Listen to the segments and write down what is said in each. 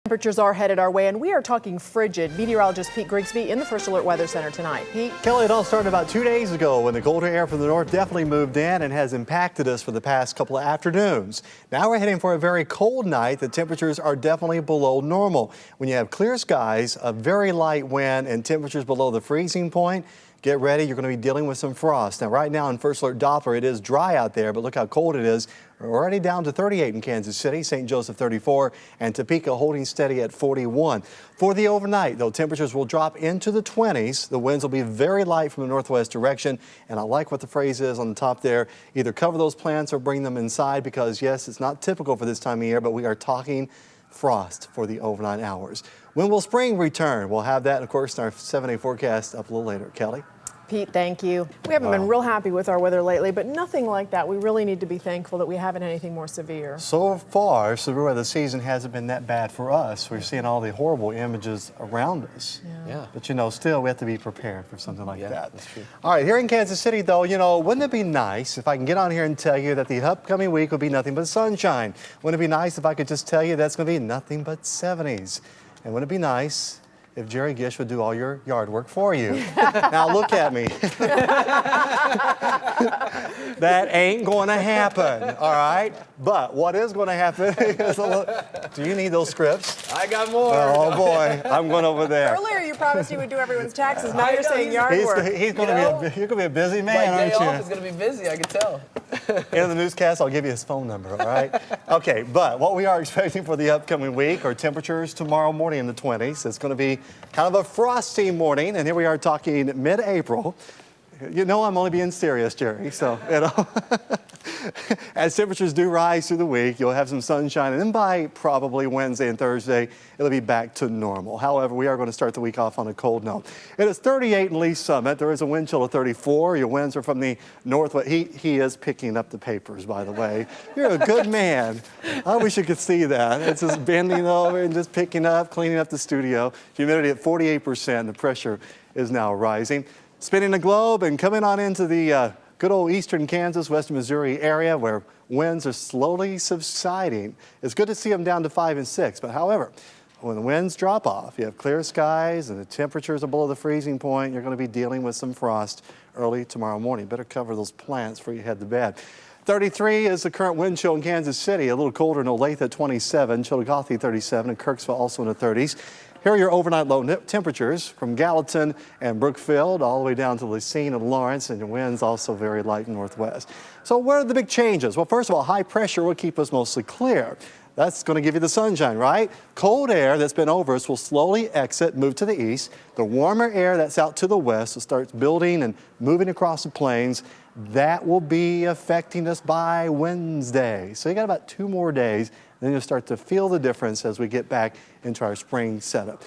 Temperatures are headed our way, and we are talking frigid. Meteorologist Pete Grigsby in the First Alert Weather Center tonight. Pete? Kelly, it all started about 2 days ago when the colder air from the north definitely moved in and has impacted us for the past couple of afternoons. Now we're heading for a very cold night. The temperatures are definitely below normal. When you have clear skies, a very light wind, and temperatures below the freezing point, get ready. You're going to be dealing with some frost. Now, right now in First Alert Doppler, it is dry out there, but look how cold it is. We're already down to 38 in Kansas City, St. Joseph 34, and Topeka holding steady at 41. For the overnight, though, temperatures will drop into the 20s. The winds will be very light from the northwest direction, and I like what the phrase is on the top there. Either cover those plants or bring them inside because, yes, it's not typical for this time of year, but we are talking frost for the overnight hours. When will spring return? We'll have that, of course, in our 7-day forecast up a little later. Kelly? Pete, thank you. We haven't been real happy with our weather lately, but nothing like that. We really need to be thankful that we haven't had anything more severe. So far, severe weather season hasn't been that bad for us. We're seeing all the horrible images around us. Yeah. But, you know, still we have to be prepared for something like that. That's true. All right, here in Kansas City, though, you know, wouldn't it be nice if I can get on here and tell you that the upcoming week will be nothing but sunshine? Wouldn't it be nice if I could just tell you that's going to be nothing but 70s? And wouldn't it be nice if Jerry Gish would do all your yard work for you? Now look at me. That ain't going to happen, all right? But what is going to happen is do you need those scripts? I got more. Oh boy, I'm going over there. Earlier you promised you would do everyone's taxes. Now you're saying yard work. You're going to be a busy man, My aren't day you? off is going to be busy, I can tell. In the newscast, I'll give you his phone number, all right? Okay, but what we are expecting for the upcoming week are temperatures tomorrow morning in the 20s. It's going to be kind of a frosty morning, and here we are talking mid-April. You know I'm only being serious, Jerry, so, you know. As temperatures do rise through the week, you'll have some sunshine, and then by probably Wednesday and Thursday, it'll be back to normal. However, we are going to start the week off on a cold note. It is 38 in Lee Summit. There is a wind chill of 34. Your winds are from the northwest. He is picking up the papers, by the way. You're a good man. I wish you could see that. It's just bending over and just picking up, cleaning up the studio. Humidity at 48%. The pressure is now rising. Spinning the globe and coming on into the good old eastern Kansas, western Missouri area where winds are slowly subsiding. It's good to see them down to 5 and 6, but however, when the winds drop off, you have clear skies and the temperatures are below the freezing point, you're going to be dealing with some frost early tomorrow morning. Better cover those plants before you head to bed. 33 is the current wind chill in Kansas City, a little colder in Olathe at 27, Chillicothe 37, and Kirksville also in the 30s. Here are your overnight low temperatures from Gallatin and Brookfield all the way down to Racine and Lawrence, and the winds also very light northwest. So what are the big changes? Well, first of all, high pressure will keep us mostly clear. That's going to give you the sunshine, right? Cold air that's been over us will slowly exit, move to the east. The warmer air that's out to the west will start building and moving across the plains. That will be affecting us by Wednesday. So you got about 2 more days. Then you'll start to feel the difference as we get back into our spring setup.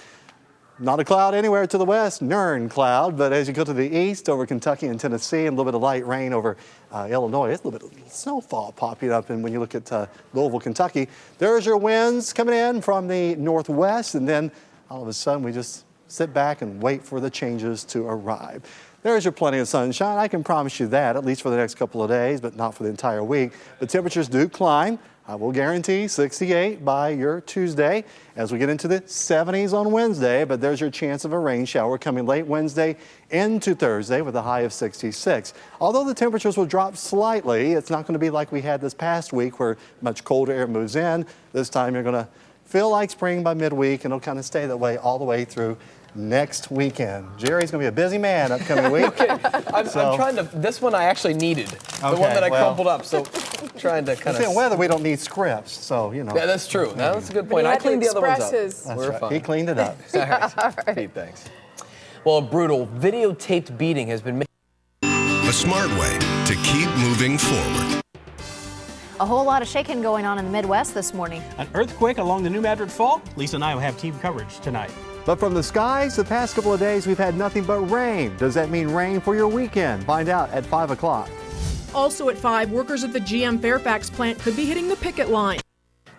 Not a cloud anywhere to the west, Nern cloud, but as you go to the east over Kentucky and Tennessee, and a little bit of light rain over Illinois, it's a little bit of snowfall popping up. And when you look at Louisville, Kentucky, there's your winds coming in from the northwest, and then all of a sudden we just sit back and wait for the changes to arrive. There's your plenty of sunshine. I can promise you that, at least for the next couple of days, but not for the entire week. The temperatures do climb. I will guarantee 68 by your Tuesday as we get into the 70s on Wednesday, but there's your chance of a rain shower coming late Wednesday into Thursday with a high of 66. Although the temperatures will drop slightly, it's not going to be like we had this past week where much colder air moves in. This time you're going to feel like spring by midweek, and it'll kind of stay that way all the way through next weekend. Jerry's going to be a busy man upcoming week. Okay. I'm trying to, this one I actually needed. The one that I crumpled up, so trying to kind of. In weather, we don't need scripts, so, you know. Yeah, that's true. No, that's a good point. I cleaned the other ones up. That's right. Fine. He cleaned it up. All right. Pete, thanks. Well, a brutal videotaped beating has been made. A smart way to keep moving forward. A whole lot of shaking going on in the Midwest this morning. An earthquake along the New Madrid Fault. Lisa and I will have team coverage tonight. But from the skies, the past couple of days, we've had nothing but rain. Does that mean rain for your weekend? Find out at 5 o'clock. Also at 5, workers at the GM Fairfax plant could be hitting the picket line.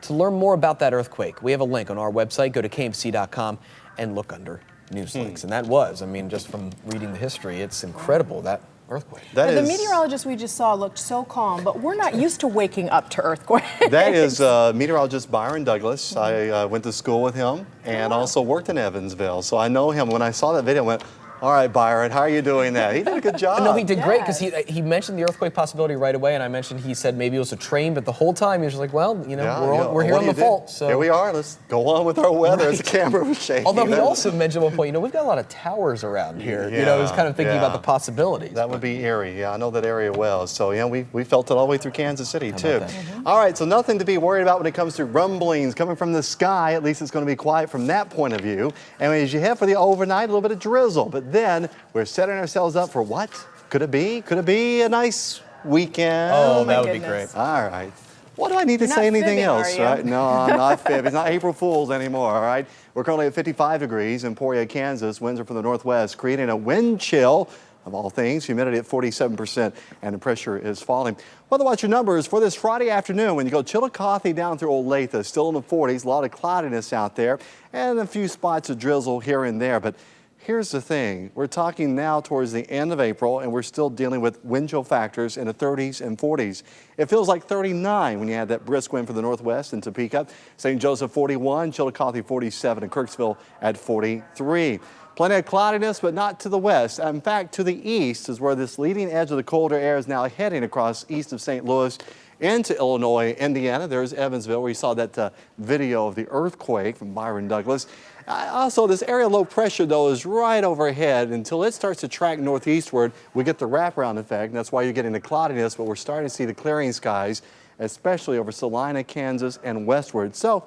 To learn more about that earthquake, we have a link on our website. Go to KMBC.com and look under news links, and that was, I mean, just from reading the history, it's incredible, that earthquake. The meteorologist we just saw looked so calm, but we're not used to waking up to earthquakes. That is meteorologist Byron Douglas. I went to school with him and also worked in Evansville, so I know him. When I saw that video, I went, all right, Byron, how are you doing that? He did a good job. No, he did great because he mentioned the earthquake possibility right away, and I mentioned he said maybe it was a train, but the whole time he was just like, well, we're here on the fault. So here we are. Let's go on with our weather as the camera was shaking. Although he also mentioned at one point, we've got a lot of towers around here. He was kind of thinking about the possibilities. That would be Erie. Yeah, I know that area well. So we felt it all the way through Kansas City too. All right, so nothing to be worried about when it comes to rumblings coming from the sky. At least it's going to be quiet from that point of view. And as you head for the overnight, a little bit of drizzle, but then we're setting ourselves up for what? Could it be? Could it be a nice weekend? Oh, that would be great. All right. What do I need to You're say not anything fibbing, else, are you? right? No, I'm not fibbing. It's not April Fool's anymore, all right? We're currently at 55 degrees in Emporia, Kansas. Winds are from the northwest, creating a wind chill. Of all things, humidity at 47% and the pressure is falling. Weather Watch your numbers for this Friday afternoon. When you go Chillicothe down through Olathe, still in the 40s, a lot of cloudiness out there and a few spots of drizzle here and there. But here's the thing, we're talking now towards the end of April and we're still dealing with wind chill factors in the 30s and 40s. It feels like 39 when you had that brisk wind from the northwest in Topeka. St. Joseph 41, Chillicothe 47, and Kirksville at 43. Plenty of cloudiness, but not to the west. In fact, to the east is where this leading edge of the colder air is now heading across east of St. Louis into Illinois, Indiana. There's Evansville, where you saw that video of the earthquake from Byron Douglas. Also, this area of low pressure, though, is right overhead. Until it starts to track northeastward, we get the wraparound effect. And that's why you're getting the cloudiness, but we're starting to see the clearing skies, especially over Salina, Kansas, and westward. So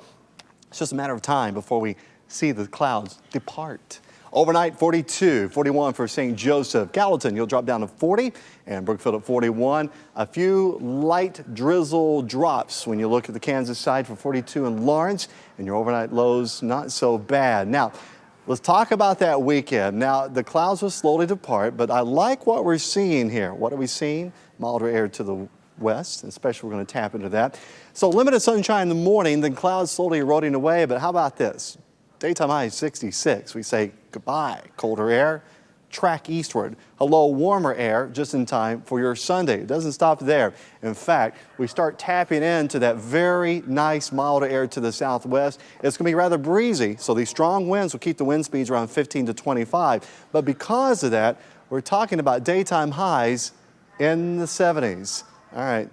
it's just a matter of time before we see the clouds depart. Overnight, 42, 41 for St. Joseph. Gallatin, you'll drop down to 40, and Brookfield at 41. A few light drizzle drops when you look at the Kansas side for 42 in Lawrence, and your overnight lows not so bad. Now, let's talk about that weekend. Now, the clouds will slowly depart, but I like what we're seeing here. What are we seeing? Milder air to the west, especially we're going to tap into that. So limited sunshine in the morning, then clouds slowly eroding away, but how about this? Daytime high is 66. We say goodbye, colder air, track eastward. Hello, warmer air just in time for your Sunday. It doesn't stop there. In fact, we start tapping into that very nice milder air to the southwest. It's going to be rather breezy, so these strong winds will keep the wind speeds around 15 to 25. But because of that, we're talking about daytime highs in the 70s. All right.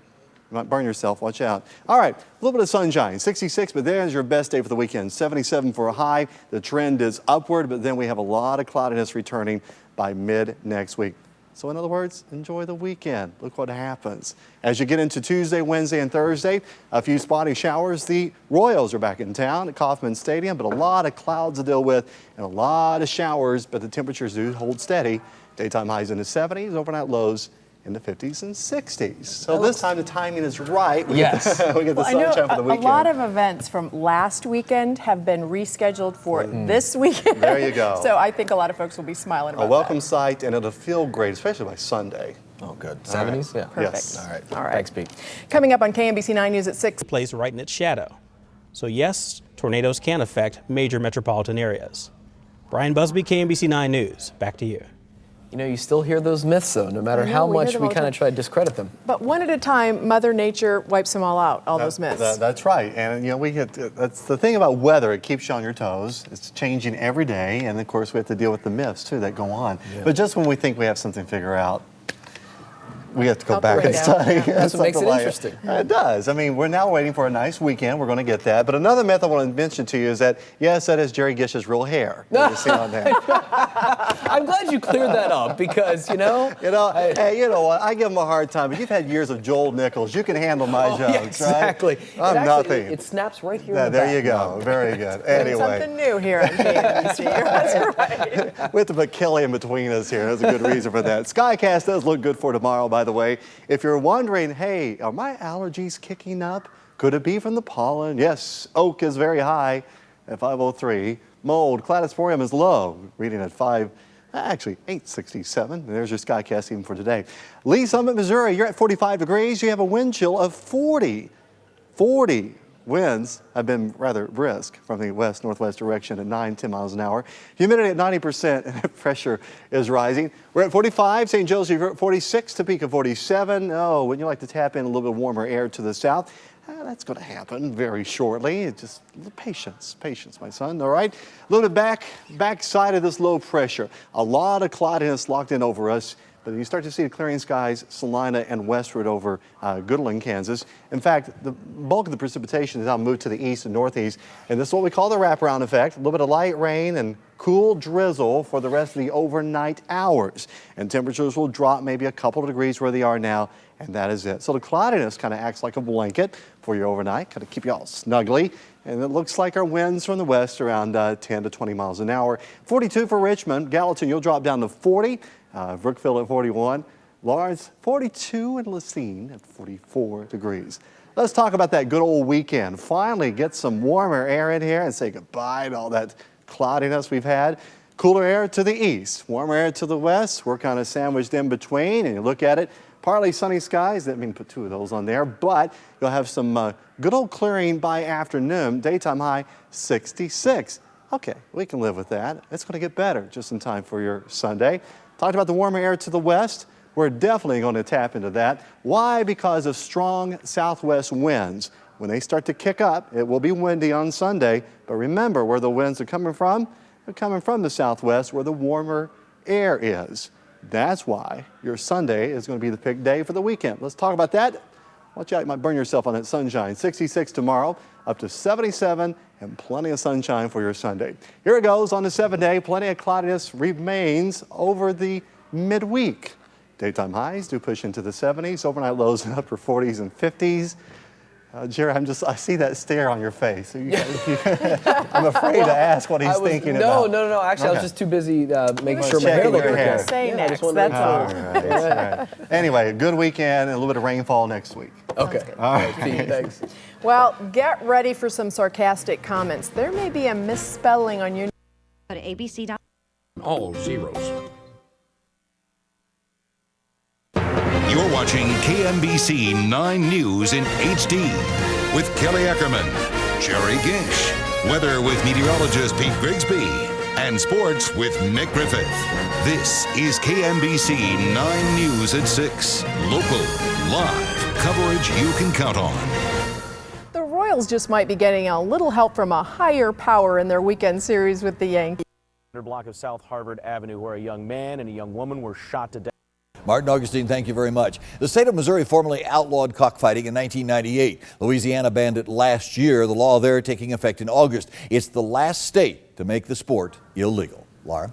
You might burn yourself, watch out. All right, a little bit of sunshine, 66, but there's your best day for the weekend. 77 for a high. The trend is upward, but then we have a lot of cloudiness returning by mid next week. So in other words, enjoy the weekend. Look what happens. As you get into Tuesday, Wednesday, and Thursday, a few spotty showers. The Royals are back in town at Kauffman Stadium, but a lot of clouds to deal with and a lot of showers, but the temperatures do hold steady. Daytime highs in the 70s, overnight lows in the 50s and 60s. So this time the timing is right. We get the sunshine for the weekend. A lot of events from last weekend have been rescheduled for this weekend. There you go. So I think a lot of folks will be smiling about a welcome sight, and it'll feel great, especially by Sunday. Oh, good. 70s? Yeah. Perfect. Yes. All right. Thanks, Pete. Coming up on KMBC 9 News at 6. Place right in its shadow. So yes, tornadoes can affect major metropolitan areas. Brian Busby, KMBC 9 News. Back to you. You know, you still hear those myths, though, no matter how much we kind of try to discredit them. But one at a time, Mother Nature wipes them all out, all those myths. That's right. And, that's the thing about weather. It keeps you on your toes. It's changing every day. And, of course, we have to deal with the myths, too, that go on. Yeah. But just when we think we have something figured out, we have to go back and study. That's what makes it interesting. It does. I mean, we're now waiting for a nice weekend. We're going to get that. But another myth I want to mention to you is that, yes, that is Jerry Gish's real hair. You see on there. I'm glad you cleared that up because, hey, you know what? I give him a hard time, but you've had years of Joel Nichols. You can handle my jokes, yeah, exactly. Right? I'm nothing. It snaps right here. There you go. Very good. Anyway. Something new here on KMBC. That's right. We have to put Kelly in between us here. There's a good reason for that. Skycast does look good for tomorrow, by the way. If you're wondering, hey, are my allergies kicking up? Could it be from the pollen? Yes, oak is very high at 503. Mold, cladosporium is low, reading at 867. There's your Skycast even for today. Lee Summit, Missouri, you're at 45 degrees. You have a wind chill of 40. winds have been rather brisk from the west-northwest direction at 9-10 miles an hour. Humidity at 90% and pressure is rising. We're at 45, St. Joseph at 46, Topeka 47. Oh, wouldn't you like to tap in a little bit warmer air to the south? That's going to happen very shortly. It's just patience, my son. All right, a little bit backside of this low pressure. A lot of cloudiness locked in over us. But you start to see the clearing skies, Salina and westward over Goodland, Kansas. In fact, the bulk of the precipitation has now moved to the east and northeast. And this is what we call the wraparound effect. A little bit of light rain and cool drizzle for the rest of the overnight hours. And temperatures will drop maybe a couple of degrees where they are now. And that is it. So the cloudiness kind of acts like a blanket for your overnight, kind of keep you all snugly. And it looks like our winds from the west around 10 to 20 miles an hour. 42 for Richmond. Gallatin, you'll drop down to 40. Brookville at 41, Lawrence 42, and Lacine at 44 degrees. Let's talk about that good old weekend. Finally get some warmer air in here and say goodbye to all that cloudiness we've had. Cooler air to the east, warmer air to the west. We're kind of sandwiched in between, and you look at it, partly sunny skies. Didn't mean to put two of those on there, but you'll have some good old clearing by afternoon. Daytime high 66. Okay, we can live with that. It's going to get better just in time for your Sunday. Talked about the warmer air to the west. We're definitely going to tap into that. Why? Because of strong southwest winds. When they start to kick up, it will be windy on Sunday. But remember where the winds are coming from? They're coming from the southwest where the warmer air is. That's why your Sunday is going to be the pick day for the weekend. Let's talk about that. Watch out, you might burn yourself on that sunshine. 66 tomorrow, up to 77, and plenty of sunshine for your Sunday. Here it goes on the 7-day. Plenty of cloudiness remains over the midweek. Daytime highs do push into the 70s, overnight lows in upper 40s and 50s. Jerry, I see that stare on your face. I'm afraid to ask what he's thinking about. No. Actually, I was just too busy making sure my hair checking looked your hair. okay. Say I next, just wanted to that's make all. sure. All right. Anyway, a good weekend and a little bit of rainfall next week. Okay. All right. Pete, thanks. Well, get ready for some sarcastic comments. There may be a misspelling on your Go to abc.com. All zeros. You're watching KMBC 9 News in HD with Kelly Ackerman, Jerry Ginch, weather with meteorologist Pete Grigsby, and sports with Nick Griffith. This is KMBC 9 News at 6. Local, live coverage you can count on. The Royals just might be getting a little help from a higher power in their weekend series with the Yankees. Block of South Harvard Avenue, where a young man and a young woman were shot to death. Martin Augustine, thank you very much. The state of Missouri formally outlawed cockfighting in 1998. Louisiana banned it last year, the law there taking effect in August. It's the last state to make the sport illegal. Laura?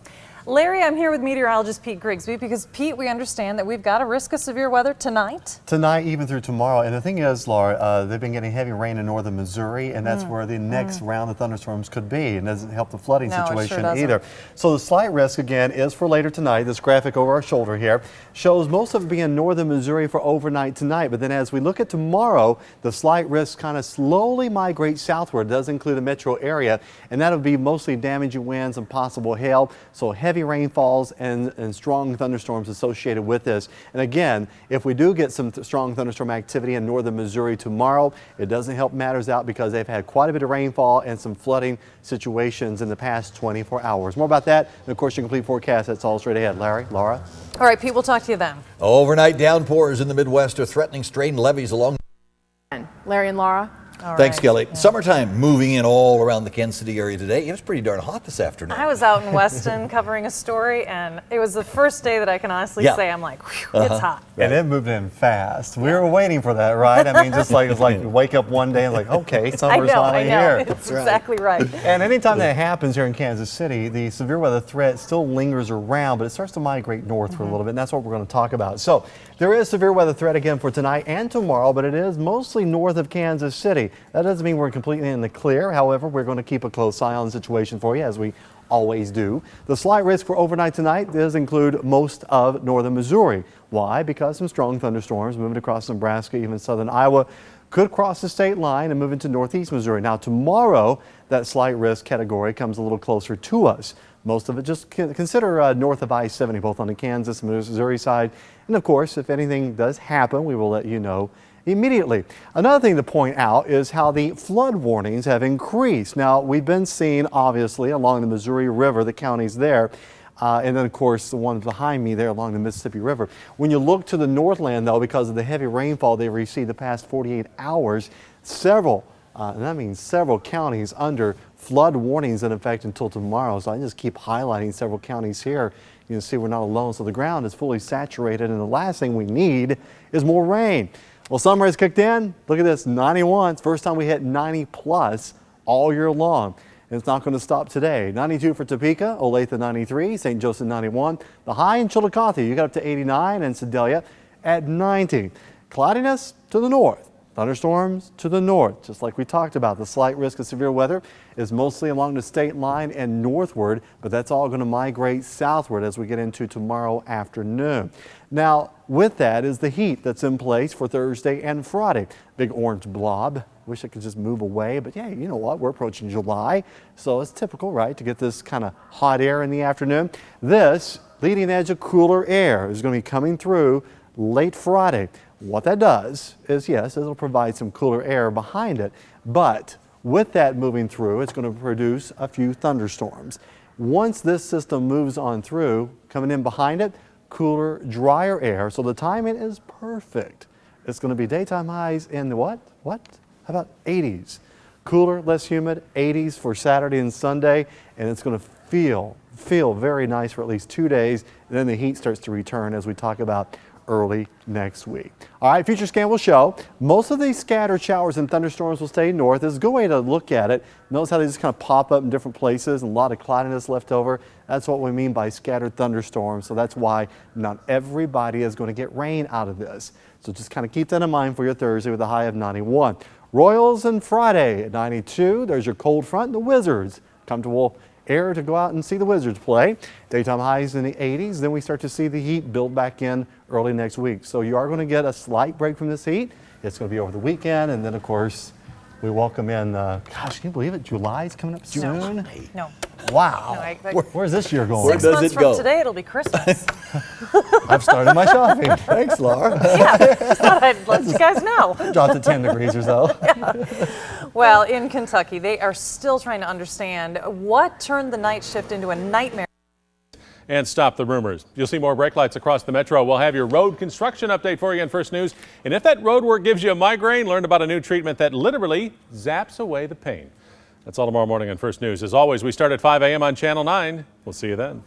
Larry, I'm here with meteorologist Pete Grigsby because, Pete, we understand that we've got a risk of severe weather tonight. Tonight, even through tomorrow. And the thing is, Laura, they've been getting heavy rain in northern Missouri, and that's where the next round of thunderstorms could be. And doesn't help the flooding situation either. So the slight risk, again, is for later tonight. This graphic over our shoulder here shows most of it being northern Missouri for overnight tonight. But then as we look at tomorrow, the slight risk kind of slowly migrates southward. It does include a metro area, and that'll be mostly damaging winds and possible hail. So heavy rainfalls and strong thunderstorms associated with this. And again, if we do get some strong thunderstorm activity in northern Missouri tomorrow, it doesn't help matters out because they've had quite a bit of rainfall and some flooding situations in the past 24 hours. More about that, and of course your complete forecast, that's all straight ahead. Larry, Laura? All right, Pete, we'll talk to you then. Overnight downpours in the Midwest are threatening strained levees along. Larry and Laura. Thanks, Kelly. Yeah. Summertime moving in all around the Kansas City area today. It was pretty darn hot this afternoon. I was out in Weston covering a story, and it was the first day that I can honestly say I'm like, whew, it's hot. And it moved in fast. We were waiting for that, right? I mean, just like it's like you wake up one day and like, okay, summer's finally here. It's exactly right. And anytime that happens here in Kansas City, the severe weather threat still lingers around, but it starts to migrate north for a little bit, and that's what we're going to talk about. So there is severe weather threat again for tonight and tomorrow, but it is mostly north of Kansas City. That doesn't mean we're completely in the clear. However, we're going to keep a close eye on the situation for you, as we always do. The slight risk for overnight tonight does include most of northern Missouri. Why? Because some strong thunderstorms moving across Nebraska, even southern Iowa, could cross the state line and move into northeast Missouri. Now tomorrow, that slight risk category comes a little closer to us. Most of it just consider north of I-70, both on the Kansas and Missouri side. And of course, if anything does happen, we will let you know immediately. Another thing to point out is how the flood warnings have increased. Now, we've been seeing, obviously, along the Missouri River, the counties there, and then, of course, the one behind me there along the Mississippi River. When you look to the Northland, though, because of the heavy rainfall they've received the past 48 hours, several counties under flood warnings in effect until tomorrow. So I just keep highlighting several counties here. You can see we're not alone. So the ground is fully saturated, and the last thing we need is more rain. Well, summer has kicked in. Look at this, 91. It's the first time we hit 90 plus all year long. And it's not going to stop today. 92 for Topeka, Olathe 93, St. Joseph 91. The high in Chillicothe, you got up to 89, and Sedalia at 90. Cloudiness to the north. Thunderstorms to the north, just like we talked about. The slight risk of severe weather is mostly along the state line and northward, but that's all going to migrate southward as we get into tomorrow afternoon. Now, with that is the heat that's in place for Thursday and Friday. Big orange blob. Wish it could just move away, but yeah, you know what? We're approaching July, so it's typical, right, to get this kind of hot air in the afternoon. This leading edge of cooler air is going to be coming through late Friday. What that does is, yes, it'll provide some cooler air behind it, but with that moving through, it's going to produce a few thunderstorms. Once this system moves on through, coming in behind it, cooler, drier air, so the timing is perfect. It's going to be daytime highs in the what? How about 80s? Cooler, less humid, 80s for Saturday and Sunday, and it's going to feel very nice for at least 2 days, and then the heat starts to return as we talk about early next week. All right, future scan will show most of these scattered showers and thunderstorms will stay north. This is a good way to look at it. Notice how they just kind of pop up in different places and a lot of cloudiness left over. That's what we mean by scattered thunderstorms. So that's why not everybody is going to get rain out of this. So just kind of keep that in mind for your Thursday with a high of 91. Royals and Friday at 92. There's your cold front. The Wizards, comfortable air to go out and see the Wizards play. Daytime highs in the 80s. Then we start to see the heat build back in early next week. So you are going to get a slight break from this heat. It's going to be over the weekend. And then, of course, we welcome in, gosh, can you believe it? July's coming up soon? No. Wow. No, Where's this year going? Where does 6 months it go? from today, it'll be Christmas. I've started my shopping. Thanks, Laura. Yeah, just thought I'd let you guys know. Dropped to 10 degrees or so. Well, in Kentucky, they are still trying to understand what turned the night shift into a nightmare. And stop the rumors. You'll see more brake lights across the metro. We'll have your road construction update for you on First News. And if that road work gives you a migraine, learn about a new treatment that literally zaps away the pain. That's all tomorrow morning on First News. As always, we start at 5 a.m. on Channel 9. We'll see you then.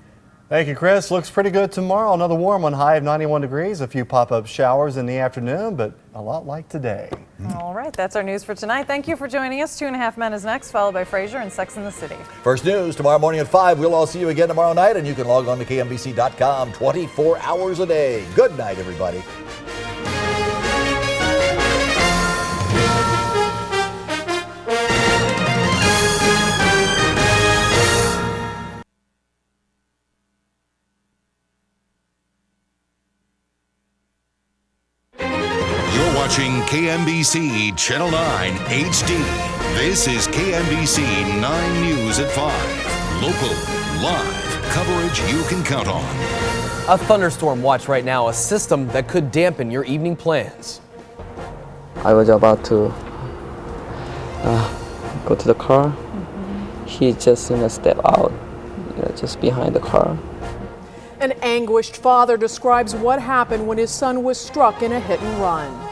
Thank you, Chris. Looks pretty good tomorrow. Another warm one, high of 91 degrees. A few pop-up showers in the afternoon, but a lot like today. All right, that's our news for tonight. Thank you for joining us. 2.5 Men is next, followed by Frasier and Sex and the City. First News tomorrow morning at 5. We'll all see you again tomorrow night, and you can log on to KMBC.com 24 hours a day. Good night, everybody. Watching KMBC Channel 9 HD. This is KMBC 9 News at 5. Local, live coverage you can count on. A thunderstorm watch right now, a system that could dampen your evening plans. I was about to go to the car. He just stepped out, just behind the car. An anguished father describes what happened when his son was struck in a hit and run.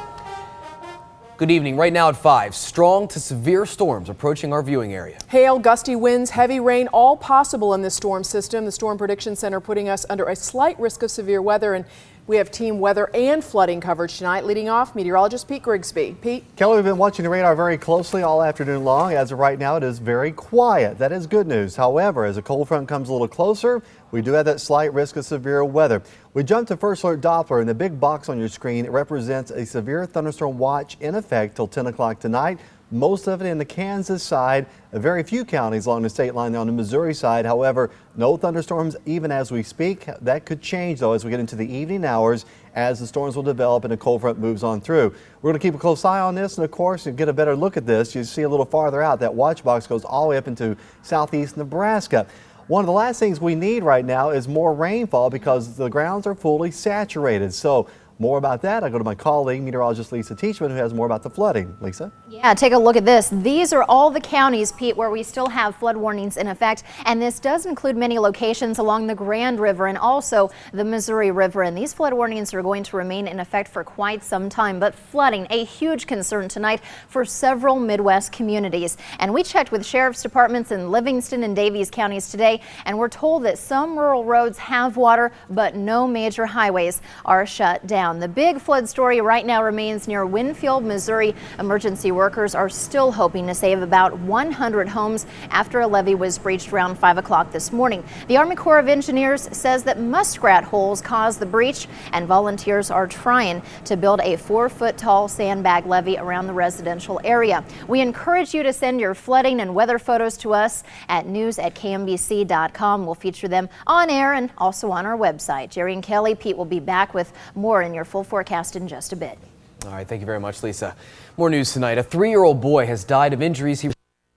Good evening. Right now at 5, strong to severe storms approaching our viewing area. Hail, gusty winds, heavy rain, all possible in this storm system. The Storm Prediction Center putting us under a slight risk of severe weather, and we have team weather and flooding coverage tonight. Leading off, meteorologist Pete Grigsby. Pete? Kelly, we've been watching the radar very closely all afternoon long. As of right now, it is very quiet. That is good news. However, as a cold front comes a little closer, we do have that slight risk of severe weather. We jump to First Alert Doppler, and the big box on your screen, it represents a severe thunderstorm watch in effect till 10 o'clock tonight. Most of it in the Kansas side, very few counties along the state line on the Missouri side. However, no thunderstorms even as we speak. That could change, though, as we get into the evening hours as the storms will develop and the cold front moves on through. We're going to keep a close eye on this, and of course, to get a better look at this, you see a little farther out, that watch box goes all the way up into southeast Nebraska. One of the last things we need right now is more rainfall because the grounds are fully saturated. So more about that, I go to my colleague, meteorologist Lisa Teachman, who has more about the flooding. Lisa? Yeah, take a look at this. These are all the counties, Pete, where we still have flood warnings in effect. And this does include many locations along the Grand River and also the Missouri River. And these flood warnings are going to remain in effect for quite some time. But flooding, a huge concern tonight for several Midwest communities. And we checked with sheriff's departments in Livingston and Daviess counties today, and we're told that some rural roads have water, but no major highways are shut down. The big flood story right now remains near Winfield, Missouri. Emergency workers are still hoping to save about 100 homes after a levee was breached around 5 o'clock this morning. The Army Corps of Engineers says that muskrat holes caused the breach, and volunteers are trying to build a 4-foot-tall sandbag levee around the residential area. We encourage you to send your flooding and weather photos to us at news@kmbc.com. We'll feature them on air and also on our website. Jerry and Kelly, Pete will be back with more in your full forecast in just a bit. All right, thank you very much, Lisa. More news tonight. A 3-year-old boy has died of injuries.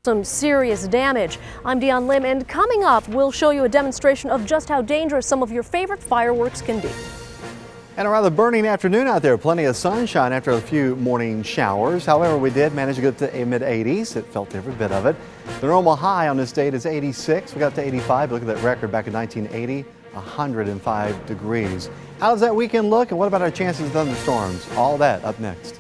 Some serious damage. I'm Deion Lim, and coming up, we'll show you a demonstration of just how dangerous some of your favorite fireworks can be. And a rather burning afternoon out there. Plenty of sunshine after a few morning showers. However, we did manage to get to the mid-80s. It felt every bit of it. The normal high on this date is 86. We got to 85. Look at that record back in 1980, 105 degrees. How does that weekend look, and what about our chances of thunderstorms? All that up next.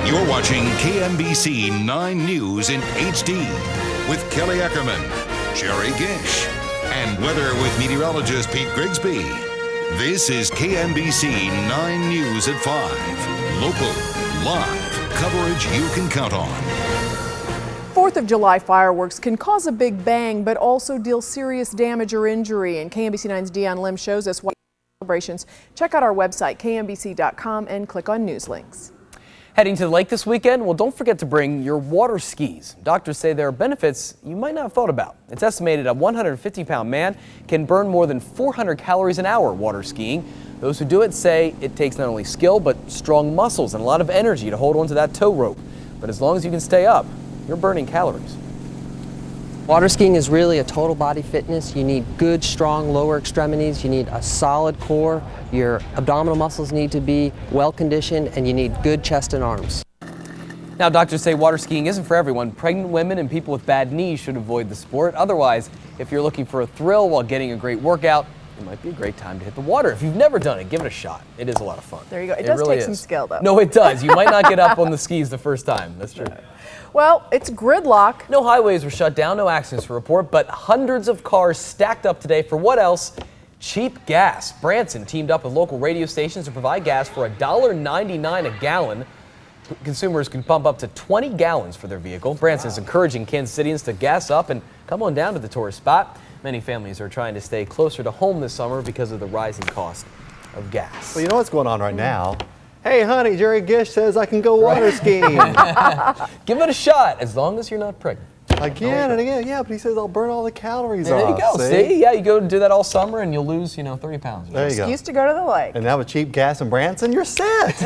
You're watching KMBC 9 News in HD with Kelly Ackerman, Jerry Gish, and weather with meteorologist Pete Grigsby. This is KMBC 9 News at 5. Local, live coverage you can count on. 4th of July fireworks can cause a big bang, but also deal serious damage or injury. And KMBC 9's Deion Lim shows us why celebrations. Check out our website, kmbc.com, and click on news links. Heading to the lake this weekend? Well, don't forget to bring your water skis. Doctors say there are benefits you might not have thought about. It's estimated a 150-pound man can burn more than 400 calories an hour water skiing. Those who do it say it takes not only skill, but strong muscles and a lot of energy to hold onto that tow rope. But as long as you can stay up, you're burning calories. Water skiing is really a total body fitness. You need good, strong lower extremities. You need a solid core. Your abdominal muscles need to be well conditioned, and you need good chest and arms. Now, doctors say water skiing isn't for everyone. Pregnant women and people with bad knees should avoid the sport. Otherwise, if you're looking for a thrill while getting a great workout, it might be a great time to hit the water. If you've never done it, give it a shot. It is a lot of fun. There you go. It does really take some skill, though. No, it does. You might not get up on the skis the first time. That's true. Well, it's gridlock. No highways were shut down, no accidents to report, but hundreds of cars stacked up today for what else? Cheap gas. Branson teamed up with local radio stations to provide gas for $1.99 a gallon. Consumers can pump up to 20 gallons for their vehicle. Branson's encouraging Kansas Cityans to gas up and come on down to the tourist spot. Many families are trying to stay closer to home this summer because of the rising cost of gas. Well, you know what's going on right now? Hey, honey, Jerry Gish says I can go water skiing. Give it a shot, as long as you're not pregnant. Again and again, yeah, but he says I'll burn all the calories there off. There you go. See? Yeah, you go do that all summer and you'll lose, 30 pounds. There you go. Excuse to go to the lake. And now with cheap gas in Branson, you're set.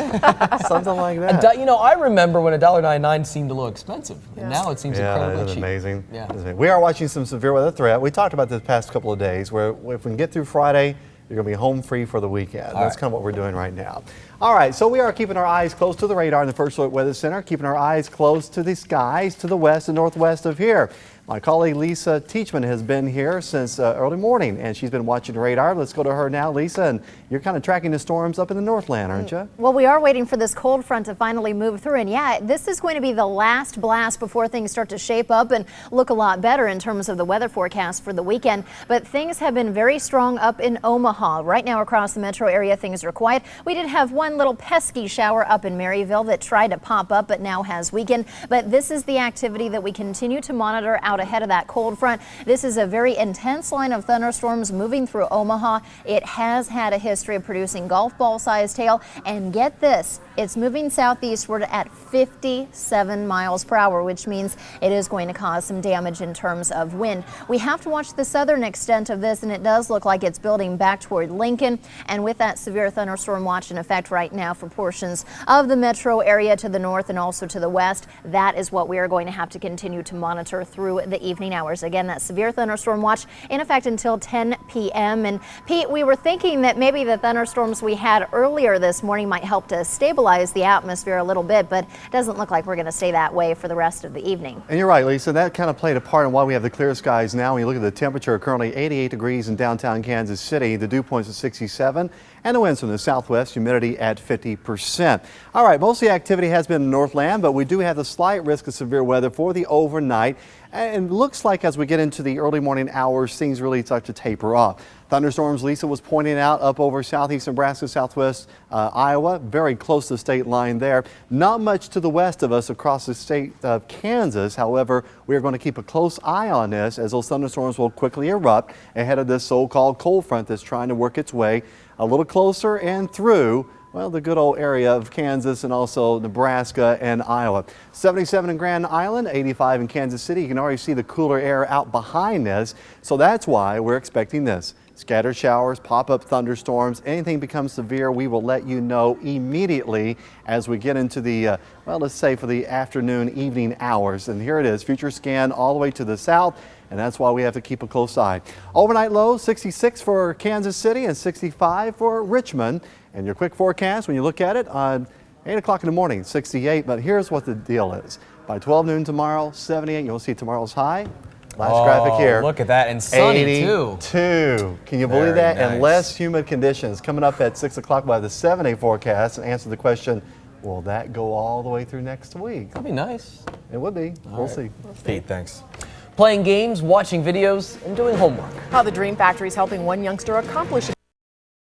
Something like that. I remember when $1.99 seemed a little expensive, and now it seems incredibly cheap. Amazing. Yeah. We are watching some severe weather threat. We talked about this past couple of days, where if we can get through Friday, you're going to be home free for the weekend. That's kind of what we're doing right now. All right, so we are keeping our eyes close to the radar in the First Alert Weather Center, keeping our eyes close to the skies to the west and northwest of here. My colleague Lisa Teachman has been here since early morning, and she's been watching the radar. Let's go to her now, Lisa, and you're kind of tracking the storms up in the Northland, aren't you? Well, we are waiting for this cold front to finally move through, and yeah, this is going to be the last blast before things start to shape up and look a lot better in terms of the weather forecast for the weekend. But things have been very strong up in Omaha. Right now across the metro area, things are quiet. We did have one little pesky shower up in Maryville that tried to pop up but now has weakened. But this is the activity that we continue to monitor out ahead of that cold front. This is a very intense line of thunderstorms moving through Omaha. It has had a history of producing golf ball sized hail, and get this, it's moving southeastward at 57 miles per hour, which means it is going to cause some damage in terms of wind. We have to watch the southern extent of this, and it does look like it's building back toward Lincoln, and with that severe thunderstorm watch in effect right right now for portions of the metro area to the north and also to the west. That is what we are going to have to continue to monitor through the evening hours. Again, that severe thunderstorm watch in effect until 10 p.m. And Pete, we were thinking that maybe the thunderstorms we had earlier this morning might help to stabilize the atmosphere a little bit, but it doesn't look like we're going to stay that way for the rest of the evening. And you're right, Lisa, that kind of played a part in why we have the clear skies now. When you look at the temperature, currently 88 degrees in downtown Kansas City, the dew point's at 67, and the winds from the southwest, humidity at 50%. All right, most of the activity has been in Northland, but we do have the slight risk of severe weather for the overnight. And it looks like as we get into the early morning hours, things really start to taper off. Thunderstorms, Lisa was pointing out, up over southeast Nebraska, southwest Iowa, very close to the state line there. Not much to the west of us across the state of Kansas. However, we are going to keep a close eye on this as those thunderstorms will quickly erupt ahead of this so-called cold front that's trying to work its way a little closer and through, well, the good old area of Kansas and also Nebraska and Iowa. 77 in Grand Island, 85 in Kansas City. You can already see the cooler air out behind this. So that's why we're expecting this. Scattered showers, pop-up thunderstorms, anything becomes severe, we will let you know immediately as we get into the, well, let's say for the afternoon, evening hours. And here it is, future scan all the way to the south. And that's why we have to keep a close eye. Overnight low, 66 for Kansas City and 65 for Richmond. And your quick forecast, when you look at it, on 8 o'clock in the morning, 68. But here's what the deal is. By 12 noon tomorrow, 78. You'll see tomorrow's high. Last graphic here. Look at that. And sunny, too. 82. Can you believe that? Nice. And less humid conditions. Coming up at 6 o'clock by the 7-day forecast and answer the question, will that go all the way through next week? That'd be nice. It would be. We'll see. Pete, thanks. Playing games, watching videos, and doing homework. How the Dream Factory is helping one youngster accomplish